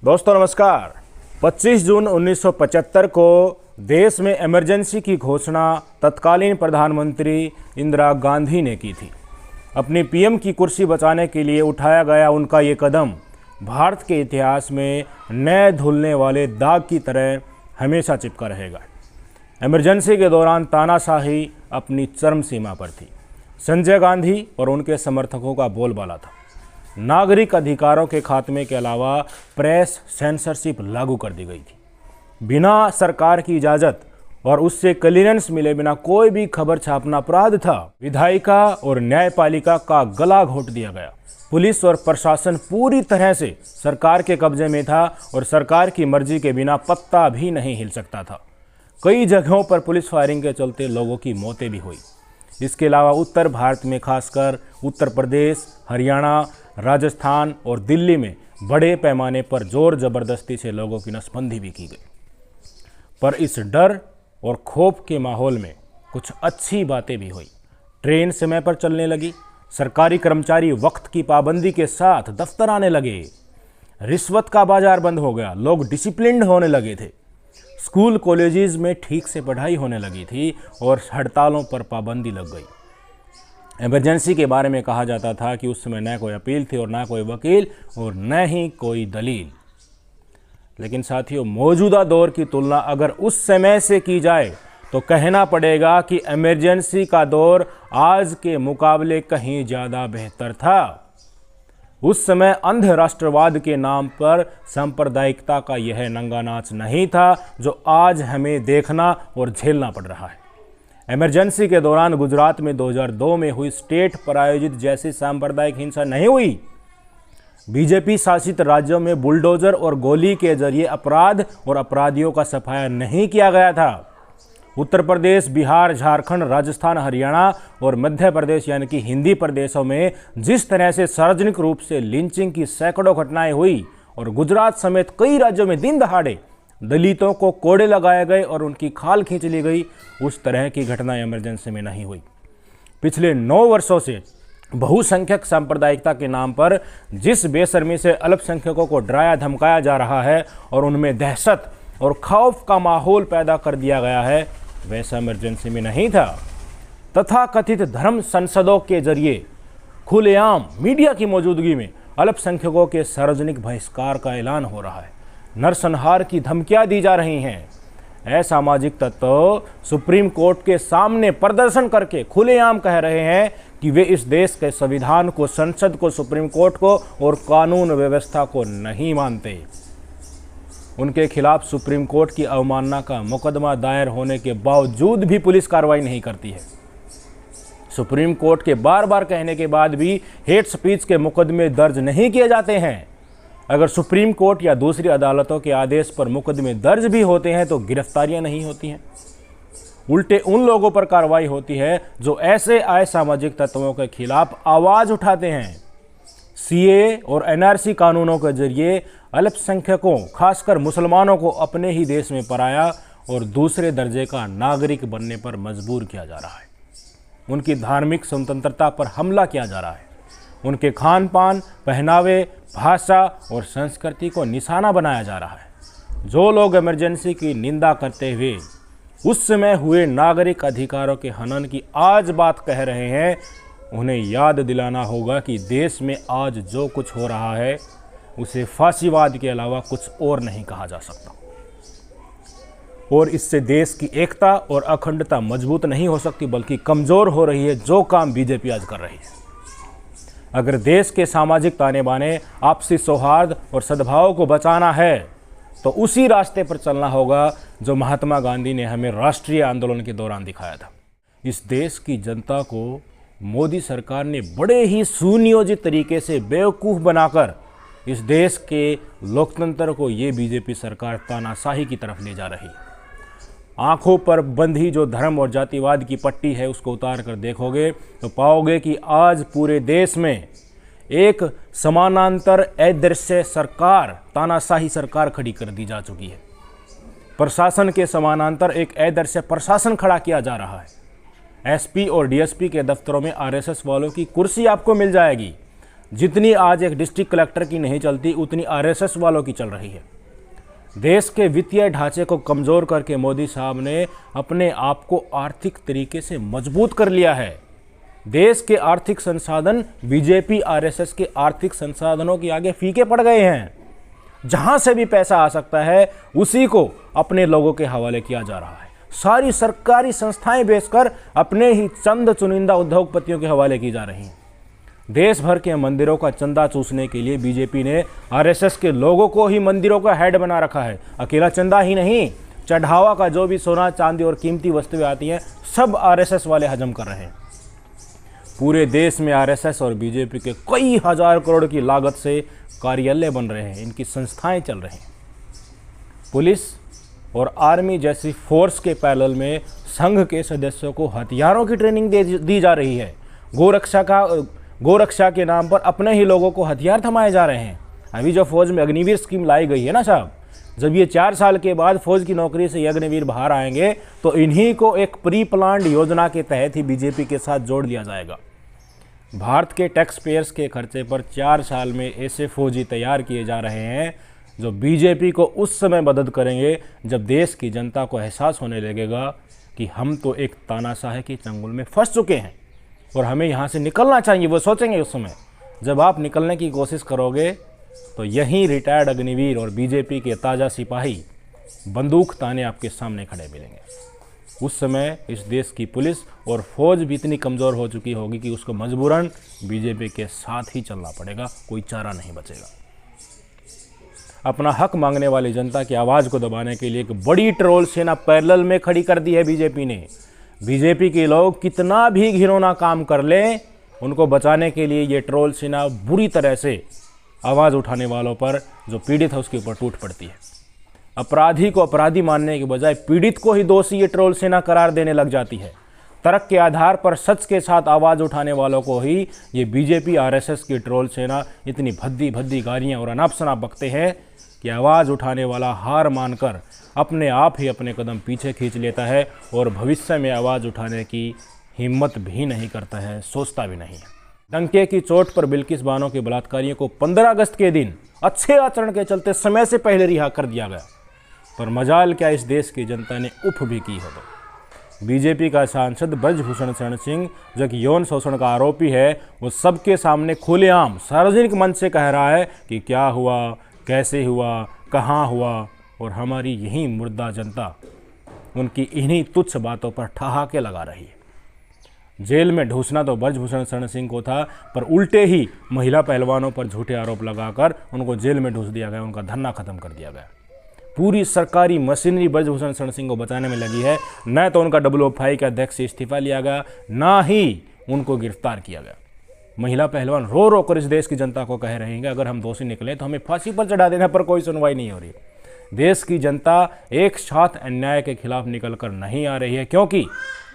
दोस्तों नमस्कार। 25 जून 1975 को देश में इमरजेंसी की घोषणा तत्कालीन प्रधानमंत्री इंदिरा गांधी ने की थी। अपनी पीएम की कुर्सी बचाने के लिए उठाया गया उनका ये कदम भारत के इतिहास में नए धुलने वाले दाग की तरह हमेशा चिपका रहेगा। इमरजेंसी के दौरान तानाशाही अपनी चरम सीमा पर थी। संजय गांधी और उनके समर्थकों का बोलबाला था। नागरिक अधिकारों के खात्मे के अलावा प्रेस सेंसरशिप लागू कर दी गई थी। बिना सरकार की इजाज़त और उससे क्लीयरेंस मिले बिना कोई भी खबर छापना अपराध था। विधायिका और न्यायपालिका का गला घोट दिया गया। पुलिस और प्रशासन पूरी तरह से सरकार के कब्जे में था और सरकार की मर्जी के बिना पत्ता भी नहीं हिल सकता था। कई जगहों पर पुलिस फायरिंग के चलते लोगों की मौतें भी हुई। इसके अलावा उत्तर भारत में खासकर उत्तर प्रदेश, हरियाणा, राजस्थान और दिल्ली में बड़े पैमाने पर जोर जबरदस्ती से लोगों की नसबंदी भी की गई। पर इस डर और खौफ के माहौल में कुछ अच्छी बातें भी हुई। ट्रेन समय पर चलने लगी। सरकारी कर्मचारी वक्त की पाबंदी के साथ दफ्तर आने लगे। रिश्वत का बाजार बंद हो गया। लोग डिसिप्लिन्ड होने लगे थे। स्कूल कॉलेजेस में ठीक से पढ़ाई होने लगी थी और हड़तालों पर पाबंदी लग गई। इमरजेंसी के बारे में कहा जाता था कि उस समय न कोई अपील थी और न कोई वकील और न ही कोई दलील। लेकिन साथियों, मौजूदा दौर की तुलना अगर उस समय से की जाए तो कहना पड़ेगा कि इमरजेंसी का दौर आज के मुकाबले कहीं ज़्यादा बेहतर था। उस समय अंध राष्ट्रवाद के नाम पर सांप्रदायिकता का यह नंगा नाच नहीं था जो आज हमें देखना और झेलना पड़ रहा है। इमरजेंसी के दौरान गुजरात में 2002 में हुई स्टेट प्रायोजित जैसी सांप्रदायिक हिंसा नहीं हुई। बीजेपी शासित राज्यों में बुलडोजर और गोली के जरिए अपराध और अपराधियों का सफाया नहीं किया गया था। उत्तर प्रदेश, बिहार, झारखंड, राजस्थान, हरियाणा और मध्य प्रदेश यानी कि हिंदी प्रदेशों में जिस तरह से सार्वजनिक रूप से लिंचिंग की सैकड़ों घटनाएं हुई और गुजरात समेत कई राज्यों में दिन दहाड़े दलितों को कोड़े लगाए गए और उनकी खाल खींच ली गई, उस तरह की घटना इमरजेंसी में नहीं हुई। पिछले 9 वर्षों से बहुसंख्यक सांप्रदायिकता के नाम पर जिस बेशर्मी से अल्पसंख्यकों को डराया धमकाया जा रहा है और उनमें दहशत और खौफ का माहौल पैदा कर दिया गया है, वैसा इमरजेंसी में नहीं था। तथाकथित धर्म संसदों के जरिए खुलेआम मीडिया की मौजूदगी में अल्पसंख्यकों के सार्वजनिक बहिष्कार का ऐलान हो रहा है। नरसंहार की धमकियां दी जा रही हैं। असामाजिक तत्व सुप्रीम कोर्ट के सामने प्रदर्शन करके खुलेआम कह रहे हैं कि वे इस देश के संविधान को, संसद को, सुप्रीम कोर्ट को और कानून व्यवस्था को नहीं मानते। उनके खिलाफ सुप्रीम कोर्ट की अवमानना का मुकदमा दायर होने के बावजूद भी पुलिस कार्रवाई नहीं करती है। सुप्रीम कोर्ट के बार बार कहने के बाद भी हेट स्पीच के मुकदमे दर्ज नहीं किए जाते हैं। अगर सुप्रीम कोर्ट या दूसरी अदालतों के आदेश पर मुकदमे दर्ज भी होते हैं तो गिरफ्तारियां नहीं होती हैं। उल्टे उन लोगों पर कार्रवाई होती है जो ऐसे असामाजिक तत्वों के खिलाफ आवाज उठाते हैं। सीए और एनआरसी कानूनों के जरिए अल्पसंख्यकों, खासकर मुसलमानों को अपने ही देश में पराया और दूसरे दर्जे का नागरिक बनने पर मजबूर किया जा रहा है। उनकी धार्मिक स्वतंत्रता पर हमला किया जा रहा है। उनके खान पान, पहनावे, भाषा और संस्कृति को निशाना बनाया जा रहा है। जो लोग इमरजेंसी की निंदा करते हुए उस समय हुए नागरिक अधिकारों के हनन की आज बात कह रहे हैं, उन्हें याद दिलाना होगा कि देश में आज जो कुछ हो रहा है उसे फांसीवाद के अलावा कुछ और नहीं कहा जा सकता। और इससे देश की एकता और अखंडता मजबूत नहीं हो सकती बल्कि कमज़ोर हो रही है, जो काम बीजेपी आज कर रही है। अगर देश के सामाजिक ताने बाने, आपसी सौहार्द और सद्भाव को बचाना है तो उसी रास्ते पर चलना होगा जो महात्मा गांधी ने हमें राष्ट्रीय आंदोलन के दौरान दिखाया था। इस देश की जनता को मोदी सरकार ने बड़े ही सुनियोजित तरीके से बेवकूफ़ बनाकर इस देश के लोकतंत्र को ये बीजेपी सरकार तानाशाही की तरफ ले जा रही है। आंखों पर बंधी जो धर्म और जातिवाद की पट्टी है उसको उतार कर देखोगे तो पाओगे कि आज पूरे देश में एक समानांतर अदृश्य सरकार, तानाशाही सरकार खड़ी कर दी जा चुकी है। प्रशासन के समानांतर एक अदृश्य प्रशासन खड़ा किया जा रहा है। एसपी और डीएसपी के दफ्तरों में आरएसएस वालों की कुर्सी आपको मिल जाएगी। जितनी आज एक डिस्ट्रिक्ट कलेक्टर की नहीं चलती उतनी आरएसएस वालों की चल रही है। देश के वित्तीय ढांचे को कमज़ोर करके मोदी साहब ने अपने आप को आर्थिक तरीके से मजबूत कर लिया है। देश के आर्थिक संसाधन बीजेपी आरएसएस के आर्थिक संसाधनों के आगे फीके पड़ गए हैं। जहां से भी पैसा आ सकता है उसी को अपने लोगों के हवाले किया जा रहा है। सारी सरकारी संस्थाएं बेचकर अपने ही चंद चुनिंदा उद्योगपतियों के हवाले की जा रही हैं। देश भर के मंदिरों का चंदा चूसने के लिए बीजेपी ने आरएसएस के लोगों को ही मंदिरों का हेड बना रखा है। अकेला चंदा ही नहीं, चढ़ावा का जो भी सोना चांदी और कीमती वस्तुएं आती हैं सब आरएसएस वाले हजम कर रहे हैं। पूरे देश में आरएसएस और बीजेपी के कई हजार करोड़ की लागत से कार्यालय बन रहे हैं, इनकी संस्थाएं चल रही हैं। पुलिस और आर्मी जैसी फोर्स के पैरेलल में संघ के सदस्यों को हथियारों की ट्रेनिंग दी जा रही है। गोरक्षा के नाम पर अपने ही लोगों को हथियार थमाए जा रहे हैं। अभी जो फौज में अग्निवीर स्कीम लाई गई है ना साहब, जब ये 4 साल के बाद फौज की नौकरी से ये अग्निवीर बाहर आएंगे तो इन्हीं को एक प्री प्लान्ड योजना के तहत ही बीजेपी के साथ जोड़ दिया जाएगा। भारत के टैक्स पेयर्स के खर्चे पर 4 साल में ऐसे फौजी तैयार किए जा रहे हैं जो बीजेपी को उस समय मदद करेंगे जब देश की जनता को एहसास होने लगेगा कि हम तो एक तानाशाही के चंगुल में फंस चुके हैं और हमें यहाँ से निकलना चाहिए। वो सोचेंगे उस समय। जब आप निकलने की कोशिश करोगे तो यहीं रिटायर्ड अग्निवीर और बीजेपी के ताज़ा सिपाही बंदूक ताने आपके सामने खड़े मिलेंगे। उस समय इस देश की पुलिस और फौज भी इतनी कमज़ोर हो चुकी होगी कि उसको मजबूरन बीजेपी के साथ ही चलना पड़ेगा, कोई चारा नहीं बचेगा। अपना हक मांगने वाली जनता की आवाज़ को दबाने के लिए एक बड़ी ट्रोल सेना पैरेलल में खड़ी कर दी है बीजेपी ने। बीजेपी के लोग कितना भी घिनौना काम कर लें, उनको बचाने के लिए ये ट्रोल सेना बुरी तरह से आवाज़ उठाने वालों पर जो पीड़ित है उसके ऊपर टूट पड़ती है। अपराधी को अपराधी मानने के बजाय पीड़ित को ही दोषी ये ट्रोल सेना करार देने लग जाती है। तर्क के आधार पर सच के साथ आवाज़ उठाने वालों को ही ये बीजेपी आरएसएस की ट्रोल सेना इतनी भद्दी भद्दी गालियाँ और अनाप शनाप बकते हैं कि आवाज़ उठाने वाला हार मानकर अपने आप ही अपने कदम पीछे खींच लेता है और भविष्य में आवाज़ उठाने की हिम्मत भी नहीं करता है, सोचता भी नहीं है। डंके की चोट पर बिल्किस बानो के बलात्कारियों को 15 अगस्त के दिन अच्छे आचरण के चलते समय से पहले रिहा कर दिया गया, पर मजाल क्या इस देश की जनता ने उफ भी की हो। तो बीजेपी का सांसद ब्रजभूषण शरण सिंह जो कि यौन शोषण का आरोपी है, वो सबके सामने खुलेआम सार्वजनिक मंच से कह रहा है कि क्या हुआ, कैसे हुआ, कहाँ हुआ, और हमारी यही मुर्दा जनता उनकी इन्हीं तुच्छ बातों पर ठहाके लगा रही है। जेल में ढूंसना तो ब्रजभूषण शरण सिंह को था, पर उल्टे ही महिला पहलवानों पर झूठे आरोप लगाकर उनको जेल में ढूंस दिया गया, उनका धरना खत्म कर दिया गया। पूरी सरकारी मशीनरी ब्रजभूषण शरण सिंह को बचाने में लगी है। न तो उनका WFI के अध्यक्ष से इस्तीफा लिया गया, ना ही उनको गिरफ्तार किया गया। महिला पहलवान रो रो कर इस देश की जनता को कह रहे हैं कि अगर हम दोषी निकले तो हमें फांसी पर चढ़ा देने पर कोई सुनवाई नहीं हो रही। देश की जनता एक साथ अन्याय के खिलाफ निकल कर नहीं आ रही है, क्योंकि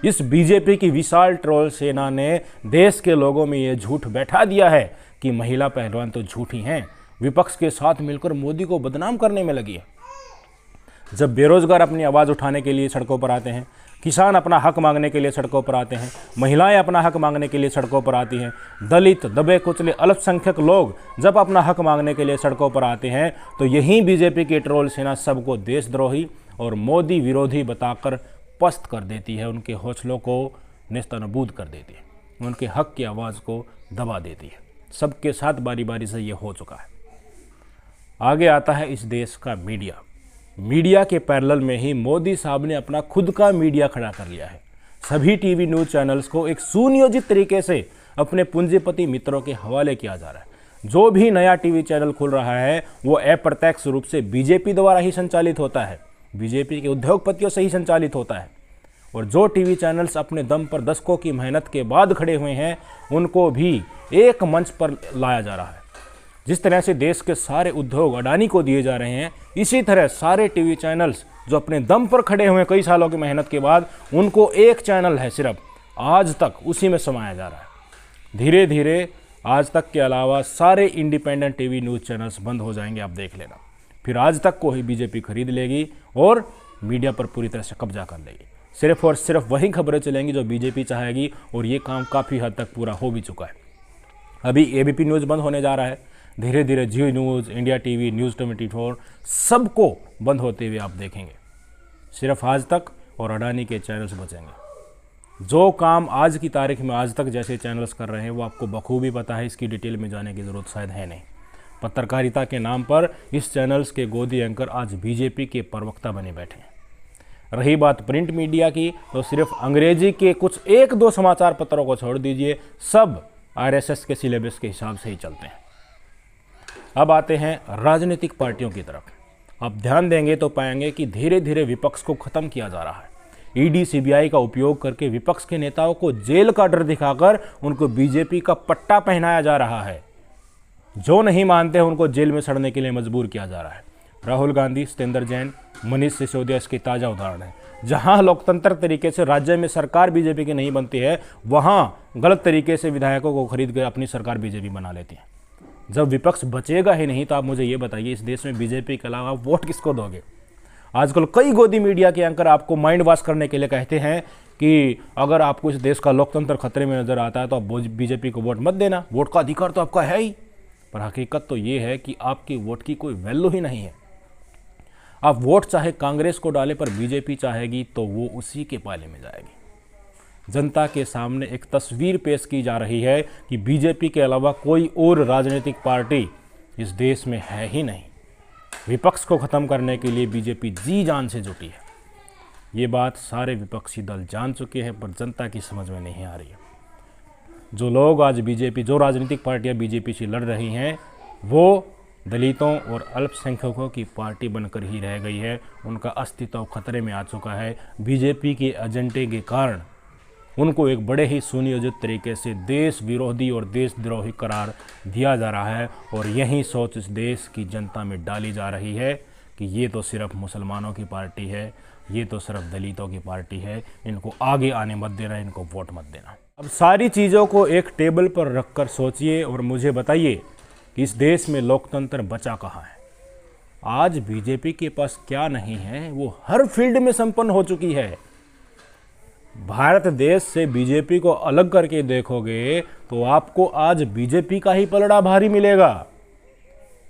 इस बीजेपी की विशाल ट्रोल सेना ने देश के लोगों में ये झूठ बैठा दिया है कि महिला पहलवान तो झूठी हैं। विपक्ष के साथ मिलकर मोदी को बदनाम करने में लगी है। जब बेरोजगार अपनी आवाज़ उठाने के लिए सड़कों पर आते हैं, किसान अपना हक मांगने के लिए सड़कों पर आते हैं, महिलाएं अपना हक मांगने के लिए सड़कों पर आती हैं, दलित, दबे कुचले, अल्पसंख्यक लोग जब अपना हक मांगने के लिए सड़कों पर आते हैं, तो यही बीजेपी की ट्रोल सेना सबको देशद्रोही और मोदी विरोधी बताकर पस्त कर देती है, उनके हौसलों को नेस्तनाबूद कर देती है, उनके हक की आवाज़ को दबा देती है। सबके साथ बारी बारी से ये हो चुका है। आगे आता है इस देश का मीडिया। मीडिया के पैरेलल में ही मोदी साहब ने अपना खुद का मीडिया खड़ा कर लिया है। सभी टीवी न्यूज़ चैनल्स को एक सुनियोजित तरीके से अपने पूंजीपति मित्रों के हवाले किया जा रहा है। जो भी नया टीवी चैनल खुल रहा है वो अप्रत्यक्ष रूप से बीजेपी द्वारा ही संचालित होता है, बीजेपी के उद्योगपतियों से ही संचालित होता है। और जो टीवी चैनल्स अपने दम पर दशकों की मेहनत के बाद खड़े हुए हैं, उनको भी एक मंच पर लाया जा रहा है। जिस तरह से देश के सारे उद्योग अडानी को दिए जा रहे हैं, इसी तरह सारे टीवी चैनल्स जो अपने दम पर खड़े हुए हैं कई सालों की मेहनत के बाद, उनको एक चैनल है सिर्फ आज तक, उसी में समाया जा रहा है। धीरे धीरे आज तक के अलावा सारे इंडिपेंडेंट टीवी न्यूज़ चैनल्स बंद हो जाएंगे, आप देख लेना। फिर आज तक को ही बीजेपी खरीद लेगी और मीडिया पर पूरी तरह से कब्जा कर लेगी। सिर्फ और सिर्फ वही खबरें चलेंगी जो बीजेपी चाहेगी, और ये काम काफ़ी हद तक पूरा हो भी चुका है। अभी एबीपी न्यूज़ बंद होने जा रहा है, धीरे धीरे जी न्यूज़, इंडिया टीवी, न्यूज़ 24 सबको बंद होते हुए आप देखेंगे। सिर्फ आज तक और अडानी के चैनल्स बचेंगे। जो काम आज की तारीख में आज तक जैसे चैनल्स कर रहे हैं वो आपको बखूबी पता है, इसकी डिटेल में जाने की ज़रूरत शायद है नहीं। पत्रकारिता के नाम पर इस चैनल्स के गोदी एंकर आज बीजेपी के प्रवक्ता बने बैठे हैं। रही बात प्रिंट मीडिया की, तो सिर्फ अंग्रेजी के कुछ एक दो समाचार पत्रों को छोड़ दीजिए, सब आरएसएस के सिलेबस के हिसाब से ही चलते हैं। अब आते हैं राजनीतिक पार्टियों की तरफ। आप ध्यान देंगे तो पाएंगे कि धीरे धीरे विपक्ष को खत्म किया जा रहा है। ईडी सीबीआई का उपयोग करके विपक्ष के नेताओं को जेल का डर दिखाकर उनको बीजेपी का पट्टा पहनाया जा रहा है। जो नहीं मानते उनको जेल में सड़ने के लिए मजबूर किया जा रहा है। राहुल गांधी, सत्येंद्र जैन, मनीष सिसोदिया इसके ताज़ा उदाहरण है। जहां लोकतंत्र तरीके से राज्य में सरकार बीजेपी की नहीं बनती है, वहां गलत तरीके से विधायकों को खरीद कर अपनी सरकार बीजेपी बना लेती है। जब विपक्ष बचेगा ही नहीं तो आप मुझे ये बताइए, इस देश में बीजेपी के अलावा वोट किसको दोगे? आजकल कई गोदी मीडिया के एंकर आपको माइंड वॉश करने के लिए कहते हैं कि अगर आपको इस देश का लोकतंत्र खतरे में नजर आता है तो आप बीजेपी को वोट मत देना, वोट का अधिकार तो आपका है ही। पर हकीकत तो ये है कि आपकी वोट की कोई वैल्यू ही नहीं है। आप वोट चाहे कांग्रेस को डालें, पर बीजेपी चाहेगी तो वो उसी के पाले में जाएगी। जनता के सामने एक तस्वीर पेश की जा रही है कि बीजेपी के अलावा कोई और राजनीतिक पार्टी इस देश में है ही नहीं। विपक्ष को ख़त्म करने के लिए बीजेपी जी जान से जुटी है। ये बात सारे विपक्षी दल जान चुके हैं, पर जनता की समझ में नहीं आ रही है। जो लोग आज बीजेपी, जो राजनीतिक पार्टियां बीजेपी से लड़ रही हैं, वो दलितों और अल्पसंख्यकों की पार्टी बनकर ही रह गई है। उनका अस्तित्व खतरे में आ चुका है। बीजेपी के एजेंडे के कारण उनको एक बड़े ही सुनियोजित तरीके से देश विरोधी और देशद्रोही करार दिया जा रहा है, और यही सोच इस देश की जनता में डाली जा रही है कि ये तो सिर्फ मुसलमानों की पार्टी है, ये तो सिर्फ दलितों की पार्टी है, इनको आगे आने मत देना, इनको वोट मत देना। अब सारी चीज़ों को एक टेबल पर रखकर सोचिए और मुझे बताइए कि इस देश में लोकतंत्र बचा कहाँ है? आज बीजेपी के पास क्या नहीं है, वो हर फील्ड में संपन्न हो चुकी है। भारत देश से बीजेपी को अलग करके देखोगे तो आपको आज बीजेपी का ही पलड़ा भारी मिलेगा।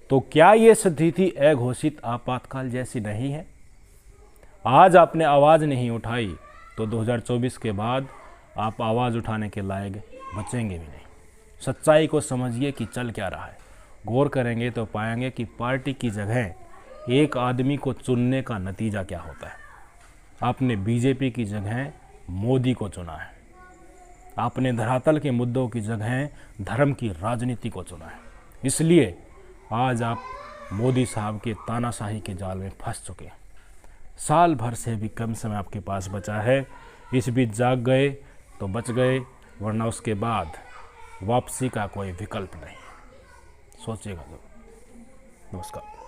तो क्या ये स्थिति अघोषित आपातकाल जैसी नहीं है? आज आपने आवाज़ नहीं उठाई तो 2024 के बाद आप आवाज़ उठाने के लायक बचेंगे भी नहीं। सच्चाई को समझिए कि चल क्या रहा है। गौर करेंगे तो पाएंगे कि पार्टी की जगह एक आदमी को चुनने का नतीजा क्या होता है। आपने बीजेपी की जगह मोदी को चुना है। आपने धरातल के मुद्दों की जगह धर्म की राजनीति को चुना है। इसलिए आज आप मोदी साहब के तानाशाही के जाल में फंस चुके हैं। साल भर से भी कम समय आपके पास बचा है। इस बीच जाग गए तो बच गए, वरना उसके बाद वापसी का कोई विकल्प नहीं। सोचिएगा। नमस्कार।